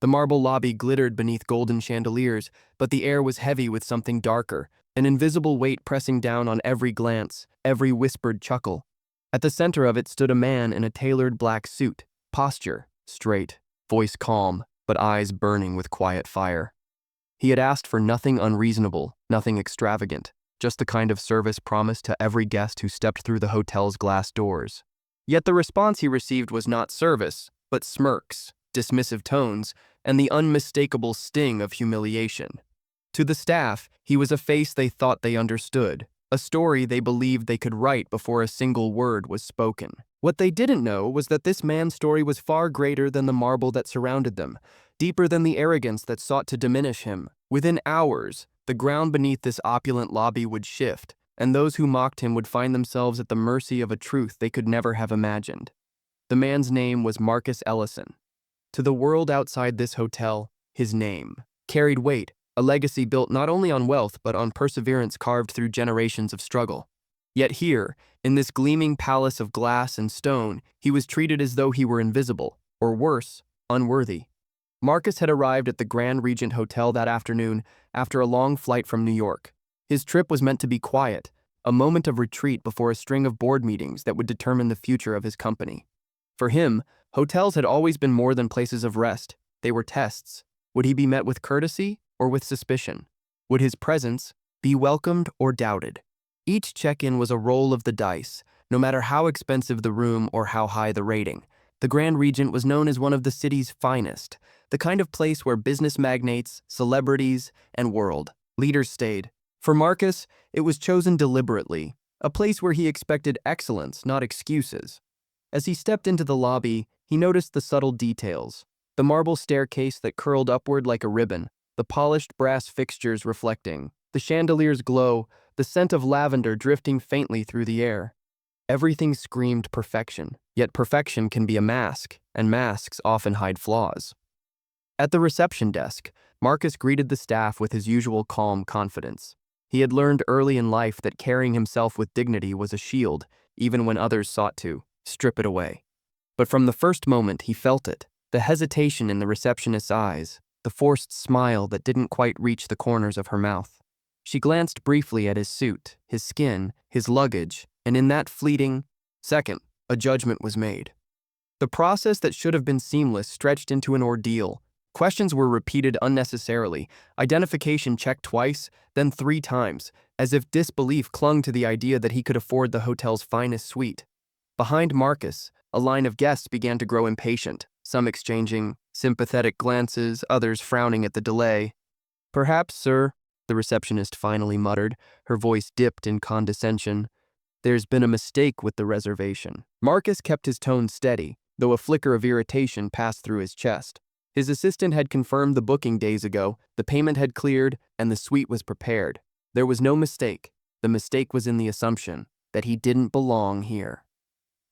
The marble lobby glittered beneath golden chandeliers, but the air was heavy with something darker, an invisible weight pressing down on every glance, every whispered chuckle. At the center of it stood a man in a tailored black suit, posture straight, voice calm, but eyes burning with quiet fire. He had asked for nothing unreasonable, nothing extravagant, just the kind of service promised to every guest who stepped through the hotel's glass doors. Yet the response he received was not service, but smirks, dismissive tones, and the unmistakable sting of humiliation. To the staff, he was a face they thought they understood, a story they believed they could write before a single word was spoken. What they didn't know was that this man's story was far greater than the marble that surrounded them, deeper than the arrogance that sought to diminish him. Within hours, the ground beneath this opulent lobby would shift, and those who mocked him would find themselves at the mercy of a truth they could never have imagined. The man's name was Marcus Ellison. To the world outside this hotel, his name carried weight, a legacy built not only on wealth but on perseverance carved through generations of struggle. Yet here, in this gleaming palace of glass and stone, he was treated as though he were invisible, or worse, unworthy. Marcus had arrived at the Grand Regent Hotel that afternoon after a long flight from New York. His trip was meant to be quiet, a moment of retreat before a string of board meetings that would determine the future of his company. For him, hotels had always been more than places of rest. They were tests. Would he be met with courtesy or with suspicion? Would his presence be welcomed or doubted? Each check-in was a roll of the dice, no matter how expensive the room or how high the rating. The Grand Regent was known as one of the city's finest, the kind of place where business magnates, celebrities, and world leaders stayed. For Marcus, it was chosen deliberately, a place where he expected excellence, not excuses. As he stepped into the lobby, he noticed the subtle details: the marble staircase that curled upward like a ribbon, the polished brass fixtures reflecting, the chandelier's glow, the scent of lavender drifting faintly through the air. Everything screamed perfection, yet perfection can be a mask, and masks often hide flaws. At the reception desk, Marcus greeted the staff with his usual calm confidence. He had learned early in life that carrying himself with dignity was a shield, even when others sought to strip it away. But from the first moment he felt it, the hesitation in the receptionist's eyes, the forced smile that didn't quite reach the corners of her mouth. She glanced briefly at his suit, his skin, his luggage, and in that fleeting second, a judgment was made. The process that should have been seamless stretched into an ordeal. Questions were repeated unnecessarily, identification checked twice, then 3 times, as if disbelief clung to the idea that he could afford the hotel's finest suite. Behind Marcus, a line of guests began to grow impatient, some exchanging sympathetic glances, others frowning at the delay. "Perhaps, sir," the receptionist finally muttered, her voice dipped in condescension. "There's been a mistake with the reservation." Marcus kept his tone steady, though a flicker of irritation passed through his chest. His assistant had confirmed the booking days ago, the payment had cleared, and the suite was prepared. There was no mistake. The mistake was in the assumption that he didn't belong here.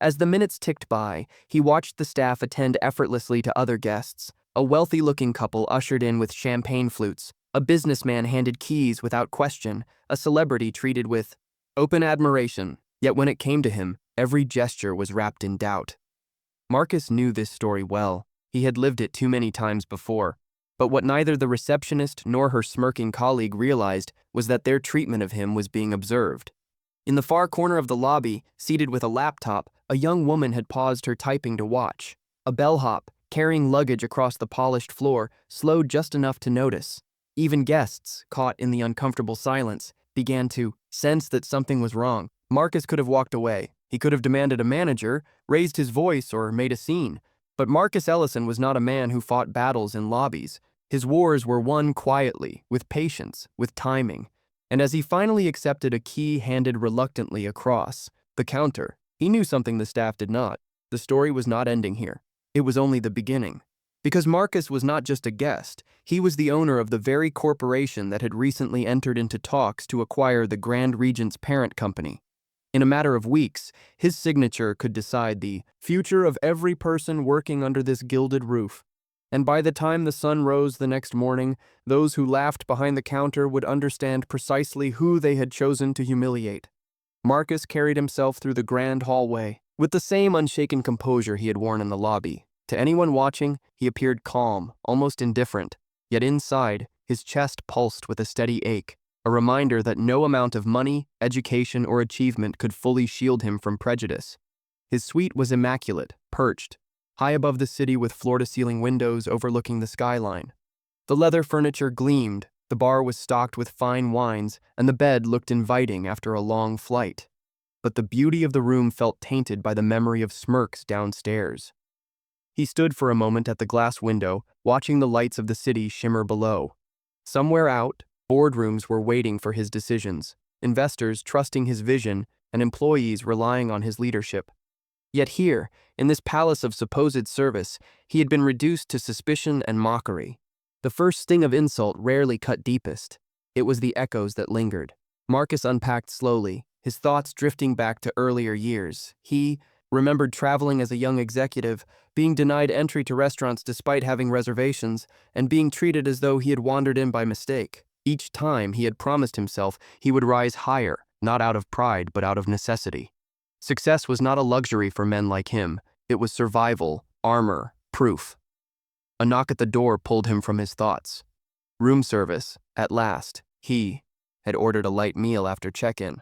As the minutes ticked by, he watched the staff attend effortlessly to other guests. A wealthy-looking couple ushered in with champagne flutes, a businessman handed keys without question, a celebrity treated with open admiration. Yet when it came to him, every gesture was wrapped in doubt. Marcus knew this story well. He had lived it too many times before. But what neither the receptionist nor her smirking colleague realized was that their treatment of him was being observed. In the far corner of the lobby, seated with a laptop, a young woman had paused her typing to watch. A bellhop, carrying luggage across the polished floor, slowed just enough to notice. Even guests, caught in the uncomfortable silence, began to sense that something was wrong. Marcus could have walked away. He could have demanded a manager, raised his voice, or made a scene. But Marcus Ellison was not a man who fought battles in lobbies. His wars were won quietly, with patience, with timing. And as he finally accepted a key handed reluctantly across the counter, he knew something the staff did not. The story was not ending here. It was only the beginning. Because Marcus was not just a guest, he was the owner of the very corporation that had recently entered into talks to acquire the Grand Regent's parent company. In a matter of weeks, his signature could decide the future of every person working under this gilded roof. And by the time the sun rose the next morning, those who laughed behind the counter would understand precisely who they had chosen to humiliate. Marcus carried himself through the grand hallway with the same unshaken composure he had worn in the lobby. To anyone watching, he appeared calm, almost indifferent, yet inside, his chest pulsed with a steady ache, a reminder that no amount of money, education, or achievement could fully shield him from prejudice. His suite was immaculate, perched, high above the city with floor-to-ceiling windows overlooking the skyline. The leather furniture gleamed, the bar was stocked with fine wines, and the bed looked inviting after a long flight. But the beauty of the room felt tainted by the memory of smirks downstairs. He stood for a moment at the glass window, watching the lights of the city shimmer below. Somewhere out, boardrooms were waiting for his decisions, investors trusting his vision, and employees relying on his leadership. Yet here, in this palace of supposed service, he had been reduced to suspicion and mockery. The first sting of insult rarely cut deepest. It was the echoes that lingered. Marcus unpacked slowly, his thoughts drifting back to earlier years. He remembered traveling as a young executive, being denied entry to restaurants despite having reservations, and being treated as though he had wandered in by mistake. Each time he had promised himself he would rise higher, not out of pride but out of necessity. Success was not a luxury for men like him. It was survival, armor, proof. A knock at the door pulled him from his thoughts. Room service, at last. He had ordered a light meal after check-in.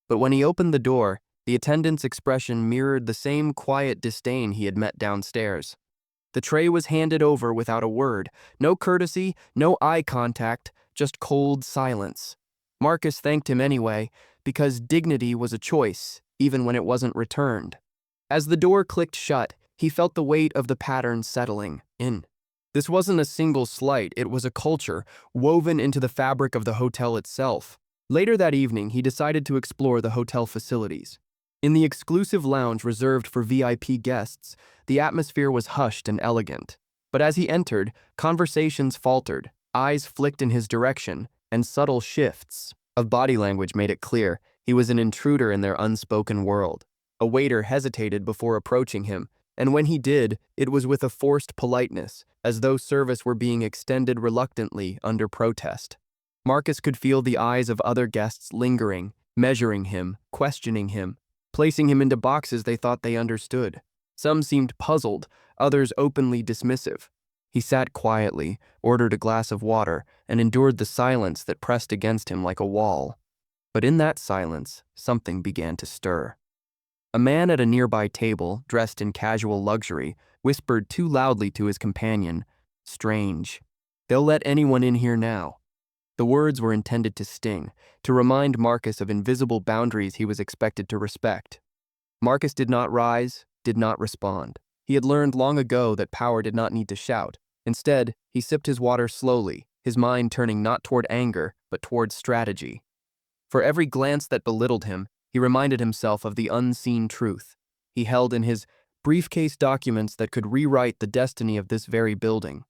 But when he opened the door, the attendant's expression mirrored the same quiet disdain he had met downstairs. The tray was handed over without a word. No courtesy, no eye contact, just cold silence. Marcus thanked him anyway, because dignity was a choice, even when it wasn't returned. As the door clicked shut, he felt the weight of the pattern settling in. This wasn't a single slight, it was a culture, woven into the fabric of the hotel itself. Later that evening, he decided to explore the hotel facilities. In the exclusive lounge reserved for VIP guests, the atmosphere was hushed and elegant. But as he entered, conversations faltered, eyes flicked in his direction, and subtle shifts of body language made it clear he was an intruder in their unspoken world. A waiter hesitated before approaching him, and when he did, it was with a forced politeness, as though service were being extended reluctantly under protest. Marcus could feel the eyes of other guests lingering, measuring him, questioning him, placing him into boxes they thought they understood. Some seemed puzzled, others openly dismissive. He sat quietly, ordered a glass of water, and endured the silence that pressed against him like a wall. But in that silence, something began to stir. A man at a nearby table, dressed in casual luxury, whispered too loudly to his companion, "Strange. They'll let anyone in here now." The words were intended to sting, to remind Marcus of invisible boundaries he was expected to respect. Marcus did not rise, did not respond. He had learned long ago that power did not need to shout. Instead, he sipped his water slowly, his mind turning not toward anger, but toward strategy. For every glance that belittled him, he reminded himself of the unseen truth. He held in his briefcase documents that could rewrite the destiny of this very building.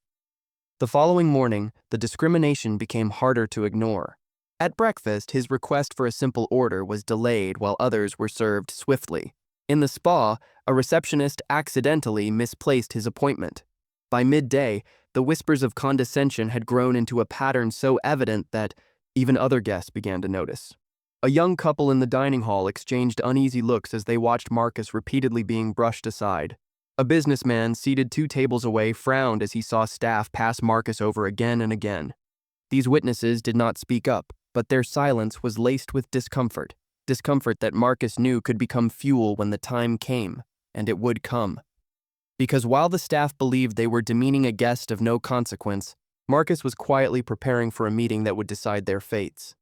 The following morning, the discrimination became harder to ignore. At breakfast, his request for a simple order was delayed while others were served swiftly. In the spa, a receptionist accidentally misplaced his appointment. By midday, the whispers of condescension had grown into a pattern so evident that even other guests began to notice. A young couple in the dining hall exchanged uneasy looks as they watched Marcus repeatedly being brushed aside. A businessman seated 2 tables away frowned as he saw staff pass Marcus over again and again. These witnesses did not speak up, but their silence was laced with discomfort. Discomfort that Marcus knew could become fuel when the time came, and it would come. Because while the staff believed they were demeaning a guest of no consequence, Marcus was quietly preparing for a meeting that would decide their fates.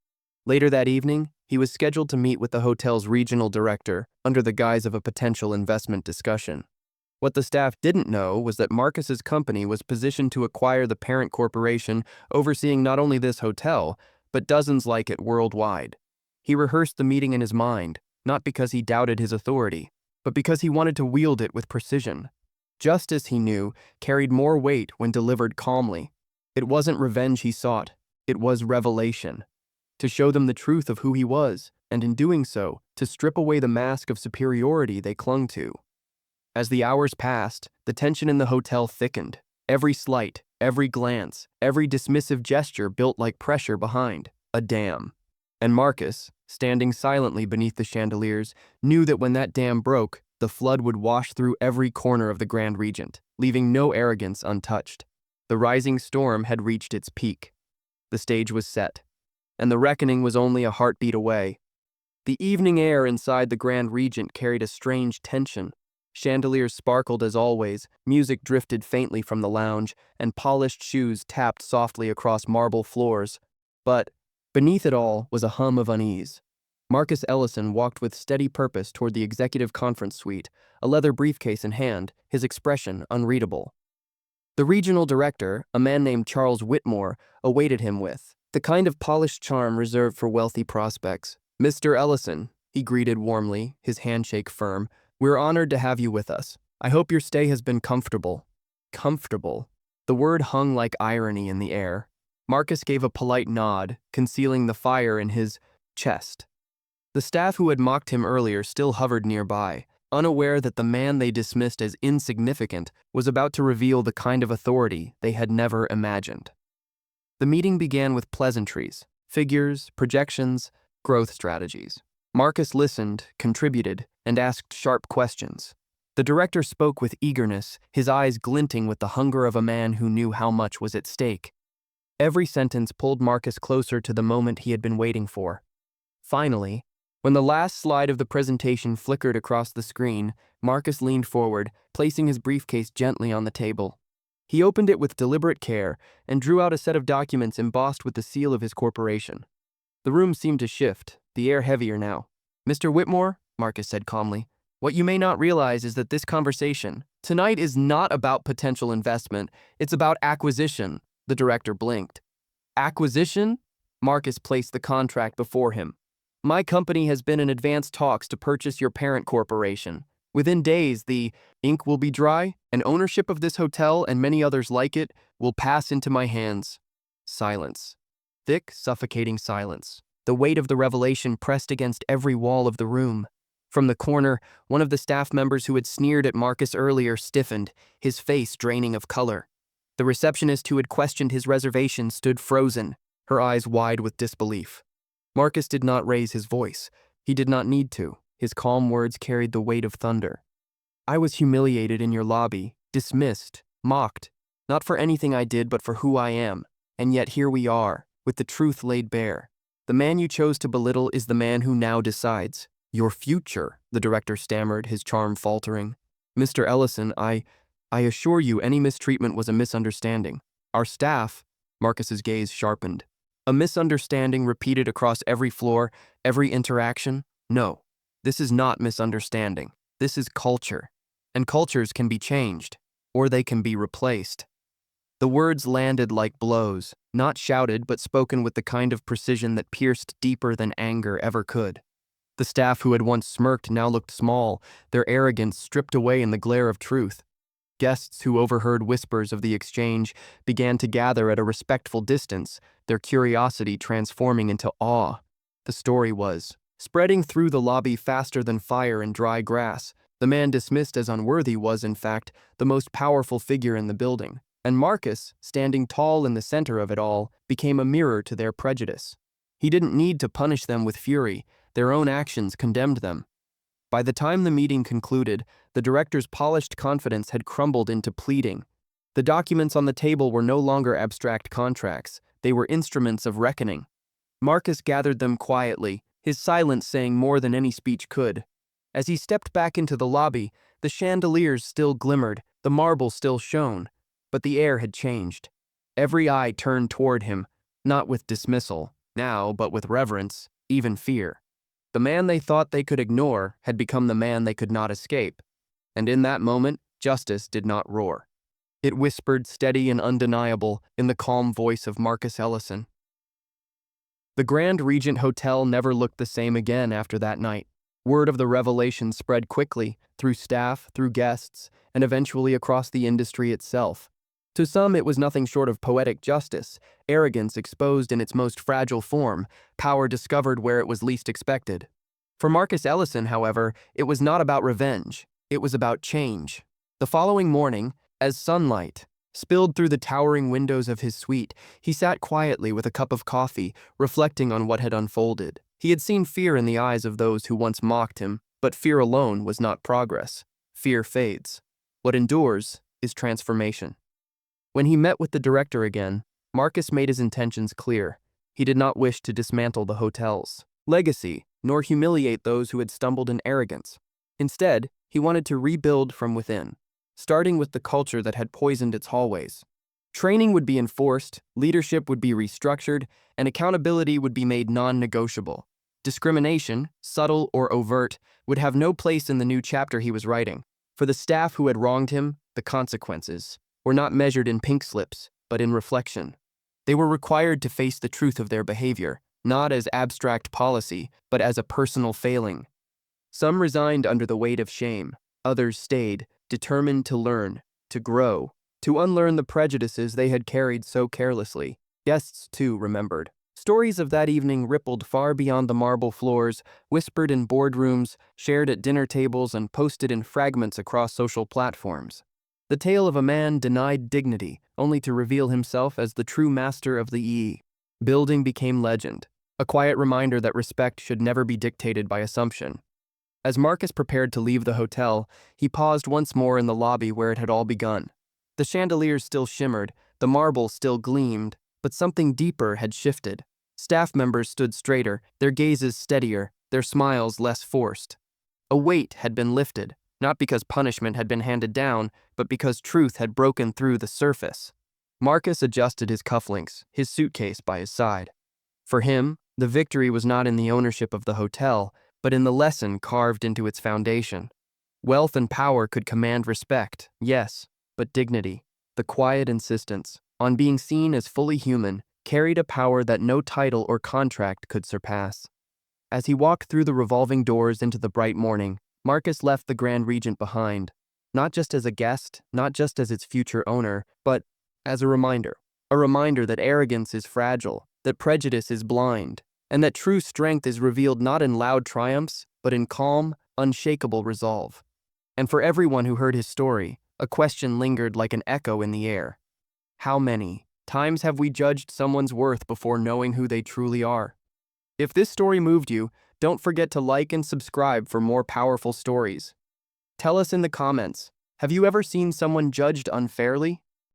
Later that evening, he was scheduled to meet with the hotel's regional director under the guise of a potential investment discussion. What the staff didn't know was that Marcus's company was positioned to acquire the parent corporation overseeing not only this hotel, but dozens like it worldwide. He rehearsed the meeting in his mind, not because he doubted his authority, but because he wanted to wield it with precision. Justice, he knew, carried more weight when delivered calmly. It wasn't revenge he sought, it was revelation. To show them the truth of who he was, and in doing so, to strip away the mask of superiority they clung to. As the hours passed, the tension in the hotel thickened. Every slight, every glance, every dismissive gesture built like pressure behind a dam. And Marcus, standing silently beneath the chandeliers, knew that when that dam broke, the flood would wash through every corner of the Grand Regent. leaving no arrogance untouched. The rising storm had reached its peak. The stage was set, and the reckoning was only a heartbeat away. The evening air inside the Grand Regent carried a strange tension. Chandeliers sparkled as always, music drifted faintly from the lounge, and polished shoes tapped softly across marble floors. But beneath it all was a hum of unease. Marcus Ellison walked with steady purpose toward the executive conference suite, a leather briefcase in hand, his expression unreadable. The regional director, a man named Charles Whitmore, awaited him with the kind of polished charm reserved for wealthy prospects. "Mr. Ellison," he greeted warmly, his handshake firm, "we're honored to have you with us. I hope your stay has been comfortable." Comfortable. The word hung like irony in the air. Marcus gave a polite nod, concealing the fire in his chest. The staff who had mocked him earlier still hovered nearby, unaware that the man they dismissed as insignificant was about to reveal the kind of authority they had never imagined. The meeting began with pleasantries, figures, projections, growth strategies. Marcus listened, contributed, and asked sharp questions. The director spoke with eagerness, his eyes glinting with the hunger of a man who knew how much was at stake. Every sentence pulled Marcus closer to the moment he had been waiting for. Finally, when the last slide of the presentation flickered across the screen, Marcus leaned forward, placing his briefcase gently on the table. He opened it with deliberate care and drew out a set of documents embossed with the seal of his corporation. The room seemed to shift, the air heavier now. "Mr. Whitmore," Marcus said calmly, "what you may not realize is that this conversation tonight is not about potential investment, it's about acquisition." The director blinked. "Acquisition?" Marcus placed the contract before him. "My company has been in advanced talks to purchase your parent corporation. Within days, the ink will be dry, and ownership of this hotel and many others like it will pass into my hands." Silence. Thick, suffocating silence. The weight of the revelation pressed against every wall of the room. From the corner, one of the staff members who had sneered at Marcus earlier stiffened, his face draining of color. The receptionist who had questioned his reservation stood frozen, her eyes wide with disbelief. Marcus did not raise his voice. He did not need to. His calm words carried the weight of thunder. "I was humiliated in your lobby, dismissed, mocked, not for anything I did but for who I am. And yet here we are, with the truth laid bare. The man you chose to belittle is the man who now decides your future," the director stammered, his charm faltering. "Mr. Ellison, I assure you any mistreatment was a misunderstanding. Our staff," Marcus's gaze sharpened. "A misunderstanding repeated across every floor, every interaction? No, this is not misunderstanding. This is culture. And cultures can be changed, or they can be replaced." The words landed like blows, not shouted but spoken with the kind of precision that pierced deeper than anger ever could. The staff who had once smirked now looked small, their arrogance stripped away in the glare of truth. Guests who overheard whispers of the exchange began to gather at a respectful distance, their curiosity transforming into awe. The story was spreading through the lobby faster than fire in dry grass. The man dismissed as unworthy was, in fact, the most powerful figure in the building, and Marcus, standing tall in the center of it all, became a mirror to their prejudice. He didn't need to punish them with fury, their own actions condemned them. By the time the meeting concluded, the director's polished confidence had crumbled into pleading. The documents on the table were no longer abstract contracts, they were instruments of reckoning. Marcus gathered them quietly, his silence saying more than any speech could. As he stepped back into the lobby, the chandeliers still glimmered, the marble still shone, but the air had changed. Every eye turned toward him, not with dismissal, now, but with reverence, even fear. The man they thought they could ignore had become the man they could not escape. And in that moment, justice did not roar. It whispered steady and undeniable in the calm voice of Marcus Ellison. The Grand Regent Hotel never looked the same again after that night. Word of the revelation spread quickly, through staff, through guests, and eventually across the industry itself. To some, it was nothing short of poetic justice, arrogance exposed in its most fragile form, power discovered where it was least expected. For Marcus Ellison, however, it was not about revenge. It was about change. The following morning, as sunlight spilled through the towering windows of his suite, he sat quietly with a cup of coffee, reflecting on what had unfolded. He had seen fear in the eyes of those who once mocked him, but fear alone was not progress. Fear fades. What endures is transformation. When he met with the director again, Marcus made his intentions clear. He did not wish to dismantle the hotel's legacy, nor humiliate those who had stumbled in arrogance. Instead, he wanted to rebuild from within, starting with the culture that had poisoned its hallways. Training would be enforced, leadership would be restructured, and accountability would be made non-negotiable. Discrimination, subtle or overt, would have no place in the new chapter he was writing. For the staff who had wronged him, the consequences were not measured in pink slips, but in reflection. They were required to face the truth of their behavior, not as abstract policy, but as a personal failing. Some resigned under the weight of shame. Others stayed, determined to learn, to grow, to unlearn the prejudices they had carried so carelessly. Guests, too, remembered. Stories of that evening rippled far beyond the marble floors, whispered in boardrooms, shared at dinner tables, and posted in fragments across social platforms. The tale of a man denied dignity, only to reveal himself as the true master of the building became legend, a quiet reminder that respect should never be dictated by assumption. As Marcus prepared to leave the hotel, he paused once more in the lobby where it had all begun. The chandeliers still shimmered, the marble still gleamed, but something deeper had shifted. Staff members stood straighter, their gazes steadier, their smiles less forced. A weight had been lifted, not because punishment had been handed down, but because truth had broken through the surface. Marcus adjusted his cufflinks, his suitcase by his side. For him, the victory was not in the ownership of the hotel, but in the lesson carved into its foundation. Wealth and power could command respect, yes, but dignity, the quiet insistence on being seen as fully human, carried a power that no title or contract could surpass. As he walked through the revolving doors into the bright morning, Marcus left the Grand Regent behind, not just as a guest, not just as its future owner, but as a reminder that arrogance is fragile, that prejudice is blind, and that true strength is revealed not in loud triumphs, but in calm, unshakable resolve. And for everyone who heard his story, a question lingered like an echo in the air. How many times have we judged someone's worth before knowing who they truly are? If this story moved you, don't forget to like and subscribe for more powerful stories. Tell us in the comments, have you ever seen someone judged unfairly?